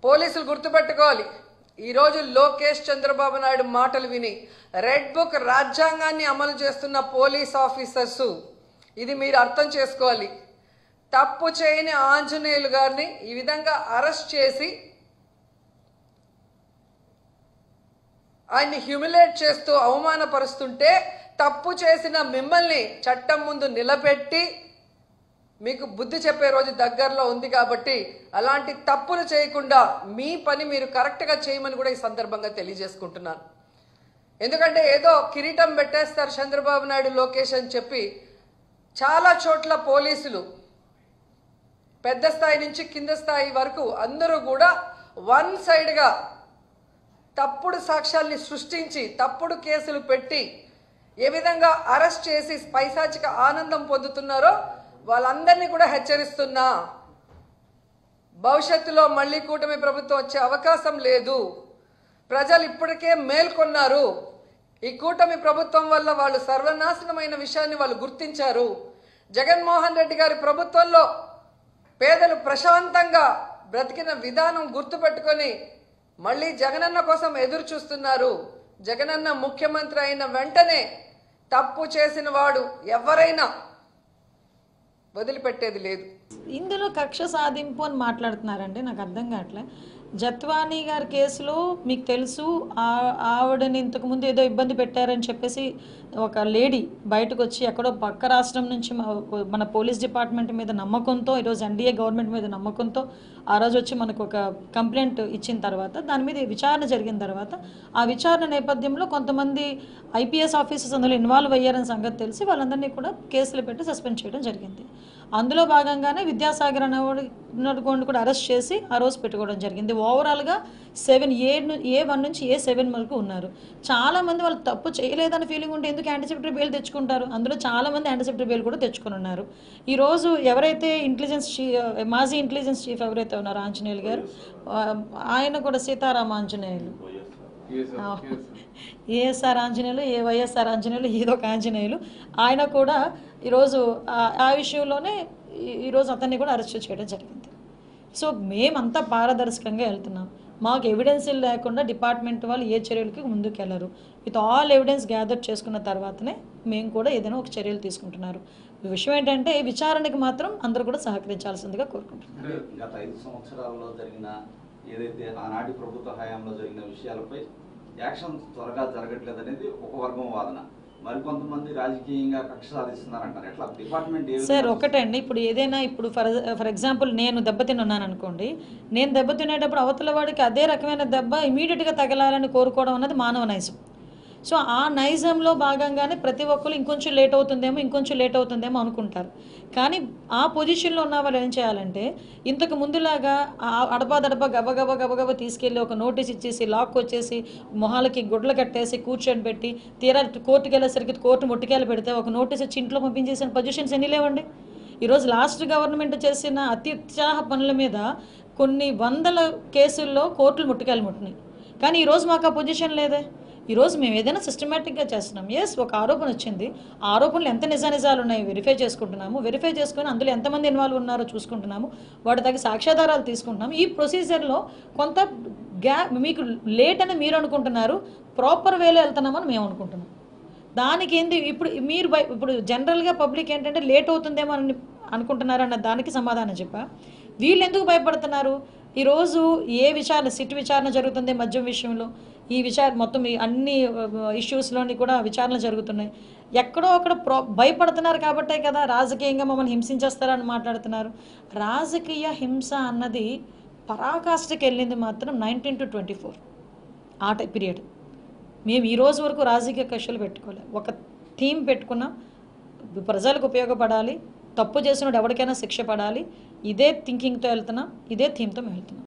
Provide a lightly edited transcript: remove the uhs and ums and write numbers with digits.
పోలీసులు గుర్తుపెట్టుకోవాలి. ఈరోజు లోకేష్ చంద్రబాబు నాయుడు మాటలు విని రెడ్ బుక్ రాజ్యాంగాన్ని అమలు చేస్తున్న పోలీస్ ఆఫీసర్స్ ఇది మీరు అర్థం చేసుకోవాలి. తప్పు చేయని ఆంజనేయులు గారిని ఈ విధంగా అరెస్ట్ చేసి ఆయన్ని హ్యూమిలేట్ చేస్తూ అవమానపరుస్తుంటే తప్పు చేసిన మిమ్మల్ని చట్టం ముందు నిలబెట్టి మీకు బుద్ధి చెప్పే రోజు దగ్గరలో ఉంది. కాబట్టి అలాంటి తప్పులు చేయకుండా మీ పని మీరు కరెక్ట్గా చేయమని కూడా ఈ సందర్భంగా తెలియజేసుకుంటున్నాను. ఎందుకంటే ఏదో కిరీటం పెట్టేస్తారు చంద్రబాబు నాయుడు లోకేష్ అని చెప్పి చాలా చోట్ల పోలీసులు పెద్ద స్థాయి నుంచి కింద స్థాయి వరకు అందరూ కూడా వన్ సైడ్గా తప్పుడు సాక్ష్యాల్ని సృష్టించి తప్పుడు కేసులు పెట్టి ఏ విధంగా అరెస్ట్ చేసి పైశాచిక ఆనందం పొందుతున్నారో వాళ్ళందరినీ కూడా హెచ్చరిస్తున్నా. భవిష్యత్తులో మళ్ళీ కూటమి ప్రభుత్వం వచ్చే అవకాశం లేదు. ప్రజలు ఇప్పటికే మేల్కొన్నారు. ఈ కూటమి ప్రభుత్వం వల్ల వాళ్ళు సర్వనాశనమైన విషయాన్ని వాళ్ళు గుర్తించారు. జగన్మోహన్ రెడ్డి గారి ప్రభుత్వంలో పేదలు ప్రశాంతంగా బ్రతికిన విధానం గుర్తుపెట్టుకొని మళ్ళీ జగనన్న కోసం ఎదురు చూస్తున్నారు. జగనన్న ముఖ్యమంత్రి అయిన వెంటనే తప్పు చేసిన వాడు ఎవరైనా వదిలిపెట్టేది లేదు. ఇందులో కక్ష సాధింపు అని మాట్లాడుతున్నారండి, నాకు అర్థం కావట్లే. జత్వానీ గారి కేసులో మీకు తెలుసు, ఆవిడని ఇంతకుముందు ఏదో ఇబ్బంది పెట్టారని చెప్పేసి ఒక లేడీ బయటకు వచ్చి ఎక్కడో పక్క రాష్ట్రం నుంచి మన పోలీస్ డిపార్ట్మెంట్ మీద నమ్మకంతో, ఈరోజు ఎన్డీఏ గవర్నమెంట్ మీద నమ్మకంతో ఆ రోజు వచ్చి మనకు ఒక కంప్లైంట్ ఇచ్చిన తర్వాత దాని మీద విచారణ జరిగిన తర్వాత ఆ విచారణ నేపథ్యంలో కొంతమంది ఐపీఎస్ ఆఫీసర్స్ అందులో ఇన్వాల్వ్ అయ్యారని సంగతి తెలిసి వాళ్ళందరినీ కూడా కేసులు పెట్టి సస్పెండ్ చేయడం జరిగింది. అందులో భాగంగానే విద్యాసాగర్ అనేవాడు కూడా అరెస్ట్ చేసి ఆ రోజు పెట్టుకోవడం జరిగింది. ఓవరాల్గా 7A1 నుంచి A7 వరకు ఉన్నారు. చాలామంది వాళ్ళు తప్పు చేయలేదని ఫీలింగ్ ఉంటే ఎందుకు యాంటిసిపేటరీ బెయిల్ తెచ్చుకుంటారు? అందులో చాలామంది యాంటిసిపేటరీ బెయిల్ కూడా తెచ్చుకొని ఉన్నారు. ఈరోజు ఎవరైతే మాజీ ఇంటెలిజెన్స్ చీఫ్ ఎవరైతే ఉన్నారో ఆంజనేయులు గారు, ఆయన కూడా సీతారామ ఆంజనేయులు, ఏఎస్ఆర్ ఆంజనేయులు, వైఎస్ఆర్ ఆంజనేయులు, ఏదొక ఆంజనేయులు, ఆయన కూడా ఈరోజు ఆ విషయంలోనే ఈరోజు అతన్ని కూడా అరెస్ట్ చేయడం జరిగింది. సో మేమంతా పారదర్శకంగా వెళ్తున్నాం. మాకు ఎవిడెన్స్ లేకుండా డిపార్ట్మెంట్ వాళ్ళు ఏ చర్యలకి ముందుకు వెళ్ళరు. విత్ ఆల్ ఎవిడెన్స్ గ్యాదర్ చేసుకున్న తర్వాతనే మేము కూడా ఏదైనా ఒక చర్యలు తీసుకుంటున్నారు. విషయం ఏంటంటే ఈ విచారణకి మాత్రం అందరూ కూడా సహకరించాల్సిందిగా కోరుకుంటున్నారు. గత 5 సంవత్సరాల్లో జరిగిన ఏదైతే ఆనాటి ప్రభుత్వ హయాంలో జరిగిన విషయాలపై యాక్షన్ త్వరగా జరగట్లేదు అనేది ఒక వర్గం వాదన. మరికొంతమంది రాజకీయంగా కక్ష సాధిస్తున్నారంటారు. ఎట్లా డిపార్ట్మెంట్ సార్ ఒకటండి, ఇప్పుడు ఏదైనా ఇప్పుడు ఫర్ ఎగ్జాంపుల్ నేను దెబ్బతిన్నాను అనుకోండి, నేను దెబ్బతినేటప్పుడు అవతల వాడికి అదే రకమైన దెబ్బ ఇమీడియట్గా తగలాలని కోరుకోవడం అన్నది మానవ నైజం. సో ఆ నైజంలో భాగంగానే ప్రతి ఒక్కరు ఇంకొంచెం లేట్ అవుతుందేమో అనుకుంటారు. కానీ ఆ పొజిషన్లో ఉన్న వాళ్ళు ఏం చేయాలంటే ఇంతకు ముందులాగా అడపా గబగబ తీసుకెళ్ళి ఒక నోటీస్ ఇచ్చేసి లాక్ వచ్చేసి మొహాలకి గుడ్లు కట్టేసి కూర్చొని పెట్టి తీరా కోర్టుకు వెళ్ళేసరికి కోర్టు ముట్టికాయలు పెడితే ఒక నోటీస్ ఇచ్చి ఇంట్లో పంపించేసిన పొజిషన్స్ ఎన్ని లేవండి. ఈరోజు లాస్ట్ గవర్నమెంట్ చేసిన అత్యుత్సాహ పనుల మీద కొన్ని వందల కేసుల్లో కోర్టులు ముట్టికాయలు ముట్టినాయి. కానీ ఈరోజు మాకు ఆ పొజిషన్ లేదే. ఈరోజు మేము ఏదైనా సిస్టమేటిక్గా చేస్తున్నాం. ఎస్, ఒక ఆరోపణ వచ్చింది, ఆ ఆరోపణలు ఎంత నిజానిజాలు ఉన్నాయి వెరిఫై చేసుకుంటున్నాము. వెరిఫై చేసుకుని అందులో ఎంతమంది ఇన్వాల్వ్ ఉన్నారో చూసుకుంటున్నాము. వాటి తగ్గ సాక్ష్యాధారాలు తీసుకుంటున్నాము. ఈ ప్రొసీజర్లో కొంత మీకు లేట్ అని మీరు అనుకుంటున్నారు, ప్రాపర్ వేలో వెళ్తున్నామని మేము అనుకుంటున్నాం. దానికి ఏంది ఇప్పుడు జనరల్గా పబ్లిక్ ఏంటంటే లేట్ అవుతుందేమో అని అనుకుంటున్నారు అన్న దానికి సమాధానం చెప్పా. వీళ్ళు ఎందుకు భయపడుతున్నారు? ఈరోజు సిట్ విచారణ జరుగుతుంది మద్యం విషయంలో, ఈ మొత్తం అన్ని ఇష్యూస్లోని కూడా విచారణలు జరుగుతున్నాయి. ఎక్కడో అక్కడ భయపడుతున్నారు కాబట్టే కదా రాజకీయంగా మమ్మల్ని హింసించేస్తారని మాట్లాడుతున్నారు. రాజకీయ హింస అన్నది పరాకాష్ఠకి వెళ్ళింది మాత్రం 19 to 24 ఆ పీరియడ్. మేము ఈ రోజు వరకు రాజకీయ కక్షలు పెట్టుకోలేదు. ఒక థీమ్ పెట్టుకున్నాం, ప్రజలకు ఉపయోగపడాలి, తప్పు చేసినప్పుడు ఎవరికైనా శిక్ష పడాలి. ఇదే థింకింగ్తో వెళ్తున్నాం, ఇదే థీమ్తో మేము వెళ్తున్నాం.